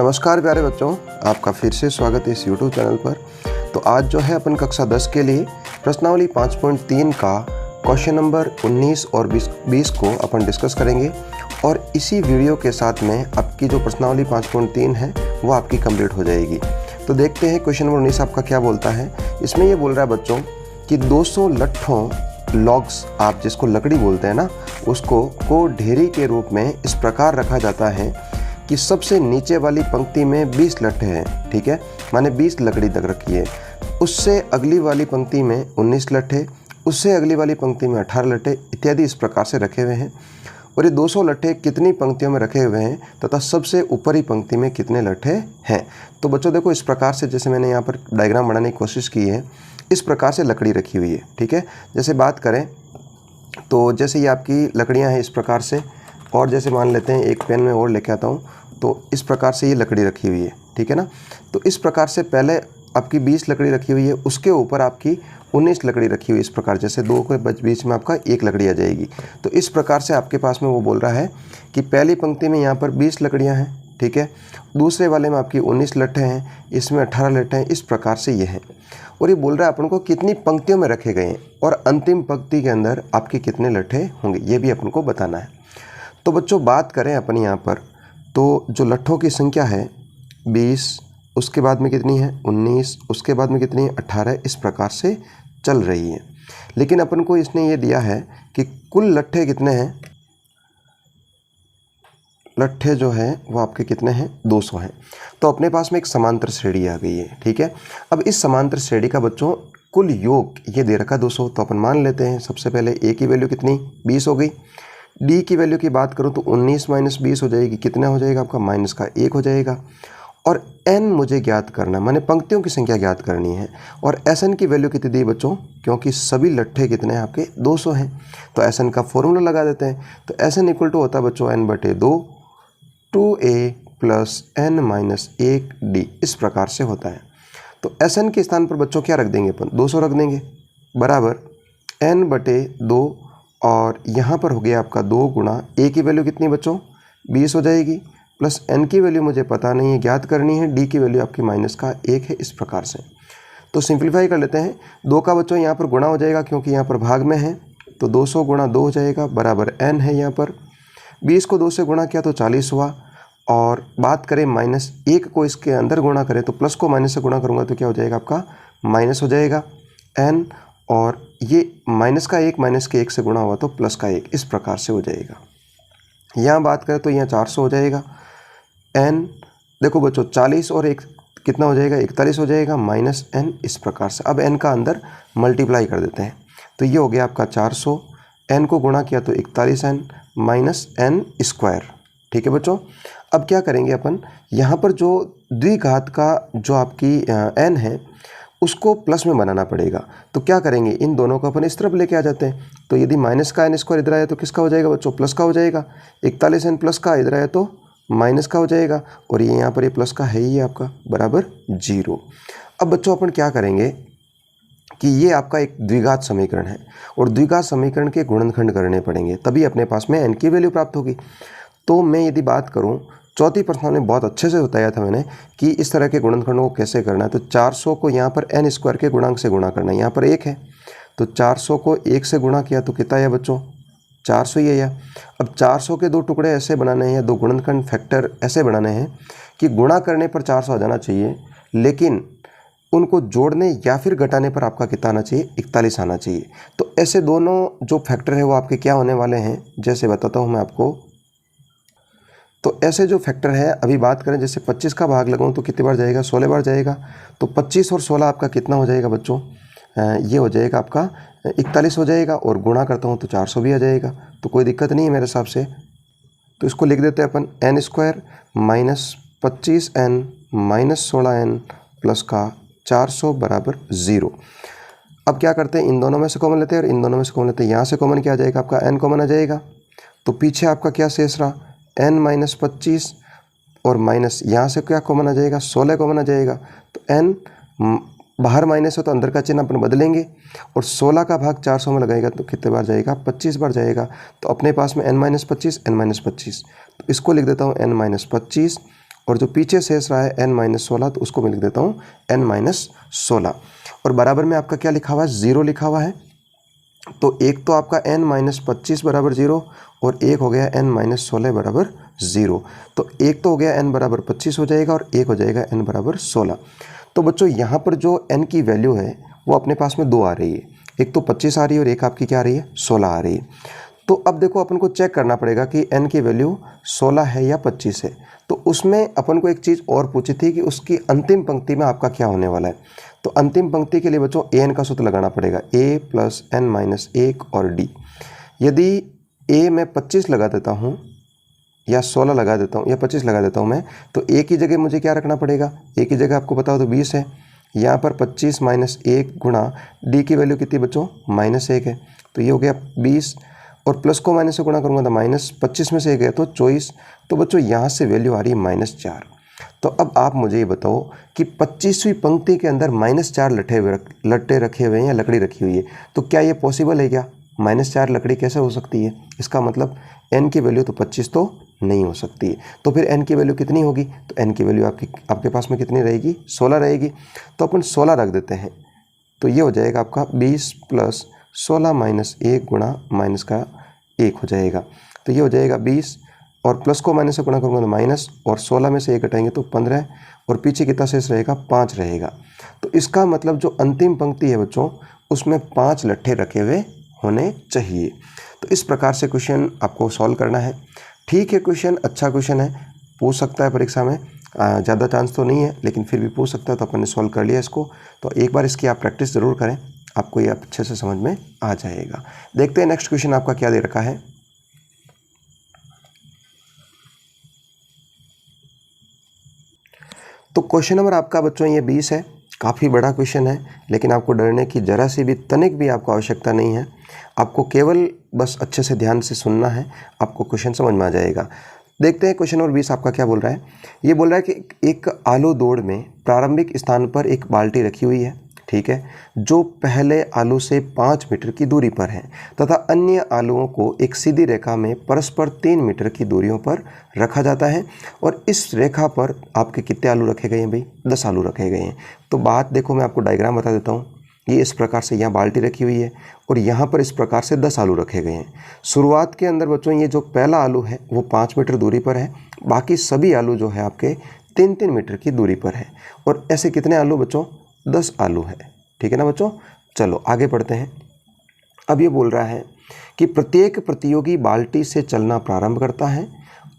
नमस्कार प्यारे बच्चों, आपका फिर से स्वागत है इस YouTube चैनल पर। तो आज जो है अपन कक्षा 10 के लिए प्रश्नावली 5.3 का क्वेश्चन नंबर 19 और 20 को अपन डिस्कस करेंगे और इसी वीडियो के साथ में आपकी जो प्रश्नावली 5.3 है वो आपकी कंप्लीट हो जाएगी। तो देखते हैं क्वेश्चन नंबर 19 आपका क्या बोलता है। इसमें ये बोल रहा है बच्चों कि 200 लट्ठों लॉग्स, आप जिसको लकड़ी बोलते हैं ना, उसको को ढेरी के रूप में इस प्रकार रखा जाता है कि सबसे नीचे वाली पंक्ति में 20 लट्ठे हैं, ठीक है, माने 20 लकड़ी तक रखी है। उससे अगली वाली पंक्ति में 19 लट्ठे, उससे अगली वाली पंक्ति में 18 लट्ठे इत्यादि इस प्रकार से रखे हुए हैं। और ये 200 लट्ठे कितनी पंक्तियों में रखे हुए हैं तथा सबसे ऊपरी पंक्ति में कितने लट्ठे हैं। तो बच्चों देखो, इस प्रकार से जैसे मैंने यहाँ पर डायग्राम बनाने की कोशिश की है, इस प्रकार से लकड़ी रखी हुई है, ठीक है। जैसे बात करें तो जैसे ये आपकी लकड़ियाँ हैं इस प्रकार से, और जैसे मान लेते हैं एक पेन में और लेके आता हूँ, तो इस प्रकार से ये लकड़ी रखी हुई है, ठीक है ना। तो इस प्रकार से पहले आपकी 20 लकड़ी रखी हुई है, उसके ऊपर आपकी 19 लकड़ी रखी हुई है। इस प्रकार जैसे दो के बीच में आपका एक लकड़ी आ जाएगी। तो इस प्रकार से आपके पास में वो बोल रहा है कि पहली पंक्ति में यहाँ पर 20 लकड़ियाँ हैं, ठीक है, दूसरे वाले में आपकी 19 लट्ठे हैं, इसमें 18 लट्ठे हैं, इस प्रकार से ये हैं। और ये बोल रहा है अपन को कितनी पंक्तियों में रखे गए हैं और अंतिम पंक्ति के अंदर आपके कितने लट्ठे होंगे, ये भी अपन को बताना है। तो बच्चों बात करें अपन यहाँ पर, तो जो लट्ठों की संख्या है 20, उसके बाद में कितनी है 19, उसके बाद में कितनी है 18, इस प्रकार से चल रही है। लेकिन अपन को इसने ये दिया है कि कुल लट्ठे कितने हैं, लट्ठे जो है वो आपके कितने हैं 200 हैं। तो अपने पास में एक समांतर श्रेणी आ गई है, ठीक है। अब इस समांतर श्रेणी का बच्चों कुल योग ये दे रखा 200। तो अपन मान लेते हैं सबसे पहले ए की वैल्यू कितनी 20 हो गई, डी की वैल्यू की बात करूं तो 19 माइनस 20 हो जाएगी, कितना हो जाएगा आपका माइनस का 1 हो जाएगा। और एन मुझे ज्ञात करना, माने पंक्तियों की संख्या ज्ञात करनी है। और एस एन की वैल्यू कितनी दी बच्चों, क्योंकि सभी लट्ठे कितने हैं आपके 200 हैं, तो एस एन का फॉर्मूला लगा देते हैं। तो एस एन इक्वल टू होता है बच्चों n/2 2a plus n minus 1d, इस प्रकार से होता है। तो एस एन के स्थान पर बच्चों क्या रख देंगे अपन, 200 रख देंगे, बराबर n/2, और यहाँ पर हो गया आपका 2 गुणा ए की वैल्यू कितनी बच्चों 20 हो जाएगी, प्लस एन की वैल्यू मुझे पता नहीं है, ज्ञात करनी है, डी की वैल्यू आपकी माइनस का 1 है, इस प्रकार से। तो सिंप्लीफाई कर लेते हैं, 2 का बच्चों यहाँ पर गुणा हो जाएगा क्योंकि यहाँ पर भाग में है, तो 200 गुणा 2 हो जाएगा, बराबर n है यहाँ पर। 20 को 2 से गुणा किया तो 40 हुआ। और बात करें माइनस 1 को इसके अंदर गुणा करें तो प्लस को माइनस से गुणा करूँगा तो क्या हो जाएगा आपका माइनस हो जाएगा n, और ये माइनस का 1 माइनस के 1 से गुणा हुआ तो प्लस का 1, इस प्रकार से हो जाएगा। यहाँ बात करें तो यहाँ 400 हो जाएगा। n देखो बच्चों 40 और 1 कितना हो जाएगा 41 हो जाएगा, माइनस n, इस प्रकार से। अब n का अंदर मल्टीप्लाई कर देते हैं, तो ये हो गया आपका 400, n को गुणा किया तो 41n माइनस n स्क्वायर, ठीक है बच्चों। अब क्या करेंगे अपन, यहाँ पर जो द्विघात का जो आपकी n है उसको प्लस में बनाना पड़ेगा। तो क्या करेंगे, इन दोनों को अपन इस तरफ लेके आ जाते हैं। तो यदि माइनस का n स्क्वायर इधर आया तो किसका हो जाएगा बच्चों, प्लस का हो जाएगा। 41n प्लस का इधर आया तो माइनस का हो जाएगा, और ये यहाँ पर ये प्लस का है ही आपका, बराबर 0। अब बच्चों अपन क्या करेंगे कि ये आपका एक द्विघात समीकरण है और द्विघात समीकरण के गुणनखंड करने पड़ेंगे, तभी अपने पास में n की वैल्यू प्राप्त होगी। तो मैं यदि बात करूँ, चौथी प्रश्न में बहुत अच्छे से बताया था मैंने कि इस तरह के गुणनखंडों को कैसे करना है। तो 400 को यहाँ पर n स्क्वायर के गुणांक से गुणा करना है, यहाँ पर 1 है, तो 400 को 1 से गुणा किया तो कितना आया बच्चों 400 ही आया। अब 400 के 2 टुकड़े ऐसे बनाने हैं, 2 गुणनखंड फैक्टर ऐसे बनाने हैं कि गुणा करने पर 400 आ जाना चाहिए, लेकिन उनको जोड़ने या फिर घटाने पर आपका कितना आना चाहिए 41 आना चाहिए। तो ऐसे दोनों जो फैक्टर है वो आपके क्या होने वाले हैं, जैसे बताता हूँ मैं आपको। तो ऐसे जो फैक्टर है, अभी बात करें जैसे 25 का भाग लगाऊं तो कितनी बार जाएगा 16 बार जाएगा। तो 25 और 16 आपका कितना हो जाएगा बच्चों, ये हो जाएगा आपका 41 हो जाएगा, और गुणा करता हूं तो 400 भी आ जाएगा। तो कोई दिक्कत नहीं है मेरे हिसाब से। तो इसको लिख देते हैं अपन n square minus 25n minus 16n plus का 400 बराबर 0। अब क्या करते हैं, इन दोनों में से कॉमन लेते हैं और इन दोनों में से कॉमन लेते हैं। यहाँ से कॉमन क्या आ जाएगा आपका n कॉमन आ जाएगा, तो पीछे आपका क्या शेष रहा n माइनस 25, और माइनस यहाँ से क्या कॉमन आ जाएगा 16 कॉमन आ जाएगा। तो n बाहर माइनस हो तो अंदर का चिन्ह अपन बदलेंगे, और 16 का भाग 400 में लगाएगा तो कितने बार जाएगा 25 बार जाएगा। तो अपने पास में n माइनस 25 n माइनस 25, तो इसको लिख देता हूँ n माइनस 25, और जो पीछे शेष रहा है n-16, तो उसको मैं लिख देता हूँ n-16। और बराबर में आपका क्या लिखा हुआ है, 0 लिखा हुआ है। तो एक तो आपका n-25 बराबर 0 और एक हो गया n-16 बराबर 0। तो एक तो हो गया n बराबर 25 हो जाएगा और एक हो जाएगा n बराबर 16। तो बच्चों यहाँ पर जो n की वैल्यू है वो अपने पास में 2 आ रही है, एक तो 25 आ रही है और एक आपकी क्या आ रही है, 16 आ रही है। तो अब देखो अपन को चेक करना पड़ेगा कि n की वैल्यू 16 है या 25 है। तो उसमें अपन को एक चीज़ और पूछी थी कि उसकी अंतिम पंक्ति में आपका क्या होने वाला है। तो अंतिम पंक्ति के लिए बच्चों an का सूत्र लगाना पड़ेगा, a प्लस n-1 और d। यदि a में 25 लगा देता हूँ या 16 लगा देता हूँ या 25 लगा देता हूँ मैं, तो a की जगह मुझे क्या रखना पड़ेगा, a की जगह आपको पता हो तो 20 है। यहाँ पर 25 माइनस 1 गुणा d की वैल्यू कितनी बच्चों, -1 है। तो ये हो गया 20 और प्लस को माइनस से गुणा करूँगा तो -25 में से 1 गया तो 24। तो बच्चों यहाँ से वैल्यू आ रही है -4। तो अब आप मुझे ये बताओ कि 25वीं पंक्ति के अंदर -4 लट्टे रखे हुए हैं या लकड़ी रखी हुई है, तो क्या ये पॉसिबल है क्या, -4 लकड़ी कैसे हो सकती है। इसका मतलब n की वैल्यू तो 25 तो नहीं हो सकती है। तो फिर n की वैल्यू कितनी होगी, तो n की वैल्यू आपके पास में कितनी रहेगी, 16 रहेगी। तो अपन 16 रख देते हैं। तो ये हो जाएगा आपका 20 प्लस 16 माइनस 1 गुणा माइनस का 1 हो जाएगा। तो ये हो जाएगा 20 और प्लस को माइनस से गुणा करूँगा तो माइनस, और 16 में से 1 घटाएंगे तो 15 और पीछे कितना शेष रहेगा, 5 रहेगा। तो इसका मतलब जो अंतिम पंक्ति है बच्चों उसमें 5 लट्ठे रखे हुए होने चाहिए। तो इस प्रकार से क्वेश्चन आपको सॉल्व करना है। ठीक है, क्वेश्चन अच्छा क्वेश्चन है, पूछ सकता है परीक्षा में, ज़्यादा चांस तो नहीं है लेकिन फिर भी पूछ सकता है। तो अपन ने सॉल्व कर लिया इसको। तो एक बार इसकी आप प्रैक्टिस ज़रूर करें, आपको ये अच्छे से समझ में आ जाएगा। देखते हैं नेक्स्ट क्वेश्चन आपका क्या दे रखा है। तो क्वेश्चन नंबर आपका बच्चों ये 20 है। काफ़ी बड़ा क्वेश्चन है, लेकिन आपको डरने की ज़रा सी भी तनिक भी आपको आवश्यकता नहीं है। आपको केवल बस अच्छे से ध्यान से सुनना है, आपको क्वेश्चन समझ में आ जाएगा। देखते हैं क्वेश्चन नंबर 20 आपका क्या बोल रहा है। ये बोल रहा है कि एक आलू दौड़ में प्रारंभिक स्थान पर एक बाल्टी रखी हुई है, ठीक है, जो पहले आलू से 5 मीटर की दूरी पर है तथा अन्य आलुओं को एक सीधी रेखा में परस्पर 3 मीटर की दूरियों पर रखा जाता है। और इस रेखा पर आपके कितने आलू रखे गए हैं भाई, 10 आलू रखे गए हैं। तो बात देखो, मैं आपको डायग्राम बता देता हूँ। ये इस प्रकार से यहाँ बाल्टी रखी हुई है और यहाँ पर इस प्रकार से 10 आलू रखे गए हैं। शुरुआत के अंदर बच्चों ये जो पहला आलू है वो 5 मीटर दूरी पर है, बाकी सभी आलू जो है आपके 3-3 मीटर की दूरी पर है। और ऐसे कितने आलू बच्चों, 10 आलू है, ठीक है ना बच्चों। चलो आगे बढ़ते हैं। अब ये बोल रहा है कि प्रत्येक प्रतियोगी बाल्टी से चलना प्रारंभ करता है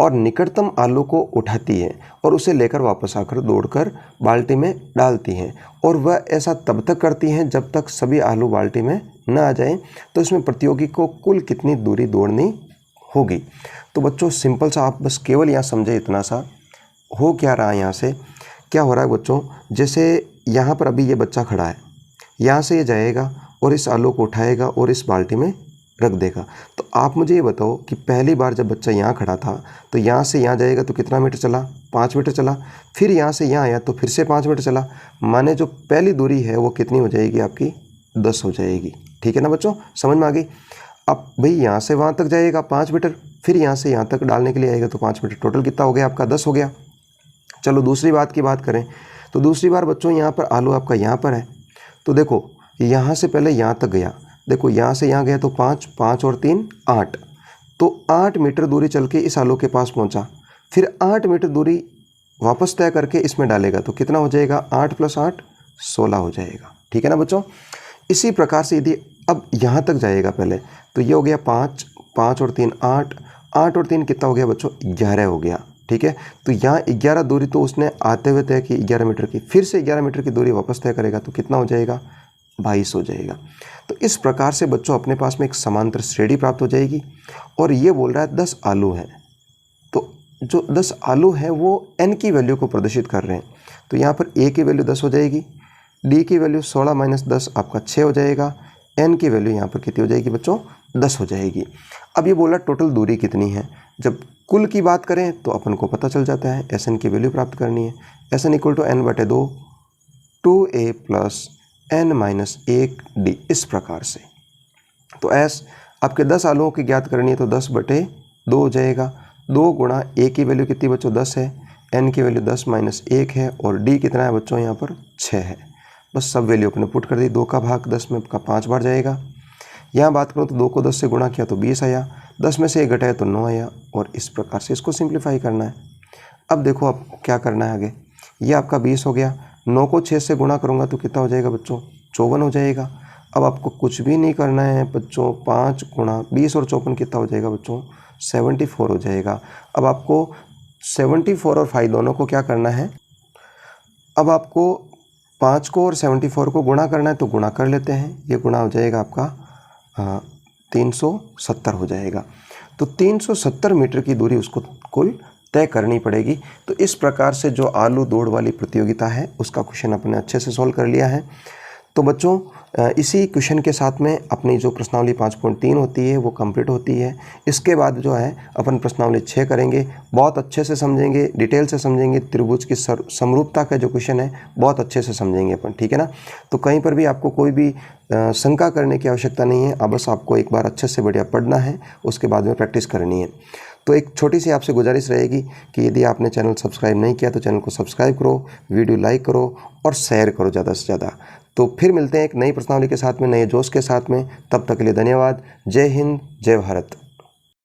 और निकटतम आलू को उठाती है और उसे लेकर वापस आकर दौड़कर बाल्टी में डालती हैं, और वह ऐसा तब तक करती हैं जब तक सभी आलू बाल्टी में न आ जाएं। तो इसमें प्रतियोगी को कुल कितनी दूरी दौड़नी होगी। तो बच्चों सिंपल सा, आप बस केवल यहाँ समझे इतना सा। हो क्या रहा है, यहाँ से क्या हो रहा है बच्चों, जैसे यहाँ पर अभी ये बच्चा खड़ा है, यहाँ से ये जाएगा और इस आलू को उठाएगा और इस बाल्टी में रख देगा। तो आप मुझे ये बताओ कि पहली बार जब बच्चा यहाँ खड़ा था तो यहाँ से यहाँ जाएगा तो कितना मीटर चला, 5 मीटर चला। फिर यहाँ से यहाँ आया तो फिर से 5 मीटर चला। माने जो पहली दूरी है वो कितनी हो जाएगी आपकी, 10 हो जाएगी। ठीक है ना बच्चों, समझ में आ गई। अब भाई यहाँ से वहाँ तक जाएगा 5 मीटर, फिर यहाँ से यहाँ तक डालने के लिए आएगा तो 5 मीटर। टोटल कितना हो गया आपका, 10 हो गया। चलो दूसरी बात की बात करें तो दूसरी बार बच्चों यहाँ पर आलू आपका यहाँ पर है। तो देखो यहाँ से पहले यहाँ तक गया, देखो यहाँ से यहाँ गया तो 5, 5 और 3 8, तो 8 मीटर दूरी चल के इस आलू के पास पहुँचा। फिर 8 मीटर दूरी वापस तय करके इसमें डालेगा तो कितना हो जाएगा, 8 + 8 16 हो जाएगा। ठीक है ना बच्चों। इसी प्रकार से यदि अब यहाँ तक जाएगा पहले, तो ये हो गया 5, 5 और 3 8, 8 और 3 कितना हो गया बच्चों, 11 हो गया। ठीक है, तो यहाँ 11 दूरी तो उसने आते हुए तय की 11 मीटर की, फिर से 11 मीटर की दूरी वापस तय करेगा तो कितना हो जाएगा, 22 हो जाएगा। तो इस प्रकार से बच्चों अपने पास में एक समांतर श्रेणी प्राप्त हो जाएगी। और ये बोल रहा है 10 आलू हैं, तो जो 10 आलू हैं वो n की वैल्यू को प्रदर्शित कर रहे हैं। तो यहाँ पर a की वैल्यू 10 हो जाएगी, d की वैल्यू 16 - 10 आपका 6 हो जाएगा, n की वैल्यू यहाँ पर कितनी हो जाएगी बच्चों, 10 हो जाएगी। अब ये बोला टोटल दूरी कितनी है। जब कुल की बात करें तो अपन को पता चल जाता है, Sn की वैल्यू प्राप्त करनी है। Sn = n/2 2a + n-1d, इस प्रकार से। तो S आपके 10 आलूओं की ज्ञात करनी है तो 10/2 हो जाएगा। 2 गुणा a की वैल्यू कितनी बच्चों, 10 है, n की वैल्यू 10 माइनस 1 है और d कितना है बच्चों यहाँ पर 6 है। बस सब वैल्यू अपने पुट कर दी। 2 का भाग 10 में आपका 5 बार जाएगा। यहाँ बात करूँ तो 2 को 10 से गुणा किया तो 20 आया, 10 में से 1 घटाया तो 9 आया और इस प्रकार से इसको सिंप्लीफाई करना है। अब देखो अब क्या करना है आगे। ये आपका 20 हो गया, 9 को 6 से गुणा करूँगा तो कितना हो जाएगा बच्चों 54 हो जाएगा। अब आपको कुछ भी नहीं करना है बच्चों, 5 गुणा 20 और 54 कितना हो जाएगा बच्चों 74 हो जाएगा। अब आपको 74 और 5 दोनों को क्या करना है, अब आपको 5 को और 74 को गुणा करना है तो गुणा कर लेते हैं। ये गुणा हो जाएगा आपका 370 हो जाएगा। तो 370 मीटर की दूरी उसको कुल तय करनी पड़ेगी। तो इस प्रकार से जो आलू दौड़ वाली प्रतियोगिता है उसका क्वेश्चन अपने अच्छे से सॉल्व कर लिया है। तो बच्चों इसी क्वेश्चन के साथ में अपनी जो प्रश्नावली 5.3 होती है वो कंप्लीट होती है। इसके बाद जो है अपन प्रश्नावली 6 करेंगे, बहुत अच्छे से समझेंगे, डिटेल से समझेंगे। त्रिभुज की समरूपता का जो क्वेश्चन है बहुत अच्छे से समझेंगे अपन, ठीक है ना। तो कहीं पर भी आपको कोई भी शंका करने की आवश्यकता नहीं है। अब बस आपको एक बार अच्छे से बढ़िया पढ़ना है, उसके बाद में प्रैक्टिस करनी है। तो एक छोटी सी आपसे गुजारिश रहेगी कि यदि आपने चैनल सब्सक्राइब नहीं किया तो चैनल को सब्सक्राइब करो, वीडियो लाइक करो और शेयर करो ज़्यादा से ज़्यादा। तो फिर मिलते हैं एक नई प्रश्नावली के साथ में, नए जोश के साथ में। तब तक के लिए धन्यवाद। जय हिंद, जय भारत।